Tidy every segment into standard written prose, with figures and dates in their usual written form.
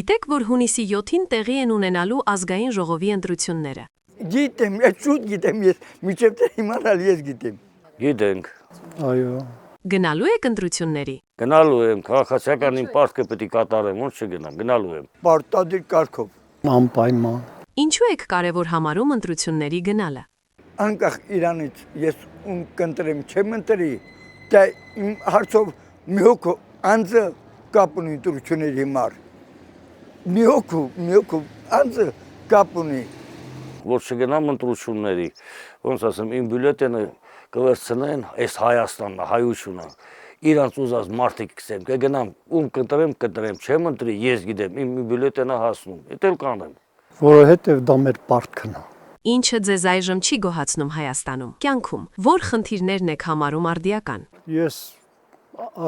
Գիտեք, որ հունիսի 7-ին տեղի են ունենալու ազգային ժողովի ընտրությունները։ Գիտեմ, շուտ գիտեմ ես, միջև իմանալ ես գիտեմ։ Գիտենք։ Այո։ Գնալու եք ընտրությունների։ Գնալու եմ, քաղաքացիական իմ պարտքը պետք է կատարեմ, ոնց չգնամ, գնալու եմ։ Պարտադիր կարգով։ Անպայման։ Ինչու եք կարևոր համարում ընտրությունների գնալը։ Անկախ Իրանից ես ում կընտրեմ, չեմ ընտրի, դա իմ հարցով մի հոգու անձը կապ ունի ընտրությունների համար։ Մի հոգու անձը կապ ունի։ Որ չգնամ ընտրությունների, ոնց ասեմ, իմ բյուլետենը կվերցնեն այս Հայաստանն, հայությունը, իրանց ուզած մարդիկ կսեմ, կգնամ, ում կընտրեմ, չեմ ընտրի, ես գիտեմ, իմ բյուլետենը հասնում, դա էլ կանեմ։ Որովհետև դա մեր պարտքն է։ Ինչը ձեզ այժմ չի գոհացնում Հայաստանում, կյանքում, որ խնդիրներն եք համարում արդիական։ Ես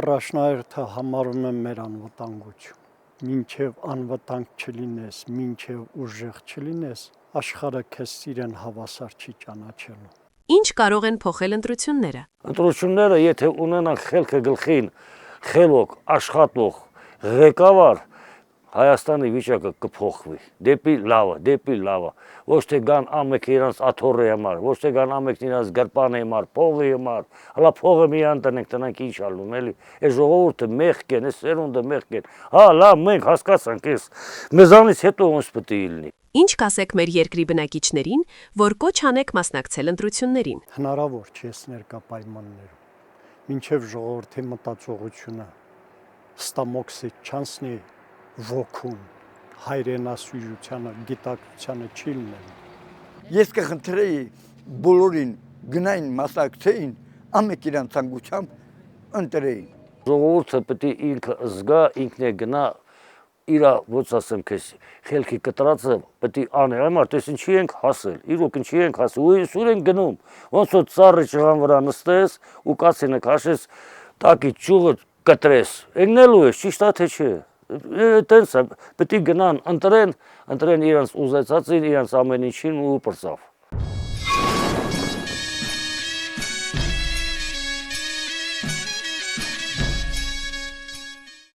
առաջնահերթը համարում եմ մեր անվտանգություն։ Մինչև անվտանգ չլինես, մինչև ուժեղ չլինես, աշխարհը քեզ իրեն հավասար չի ճանաչելու։ Ինչ կարող են փոխել ընտրությունները։ Ընտրությունները, եթե ունենան խելքը գլխին, խելոք, աշխատող, ղեկավար, Հայաստանի վիճակը կփոխվի, դեպի լավը, ոչ թե գան ամենքը իրանց աթոռի համար, ոչ թե գան ամենքն իրանց գրպանի համար, փողի համար, հլա փողը միան տնենք ինչ ալնում, էլի, այս ժողովուրդը մեղք են, այս սերունդը մեղք են, հա, լավ, մենք հասկացանք ես, մեզանից հետո ոնց պետք է լինի։ Ինչ կասեք մեր երկրի բնակիչներին, որ կոչ անեք մասնակցել ընտրություններին։ Հնարավոր չէ ներկա պայմաններում։ Մինչև ժողովրդի մտածողությունը ստամոքսի չանցնի ոգուն, հայրենասիրությանը, գիտակցությանը չի լինել։ Ես կխնդրեի բոլորին գնային մասնակցեին, ամեն իրան ցանկությամբ ընտրեին։ Ժողովուրդը պետք է ինքը զգա, ինքն է գնա իր, ոնց ասեմ քեզ, խելքի կտրածը պետք է անի, այմար, տես ինչի ենք հասել, իրոք ինչի ենք հասել, ու սուր ենք գնում, ոնց որ ծառի ճղան վրա նստես ու կացինը քաշես, տակի ճյուղը կտրես, եկնելու ես, ճիշտ է թե չէ։ Տենց է, պետք է գնան, ընտրեն իրանց ուզեցածին, իրանց ամեն ինչին ու պրծավ։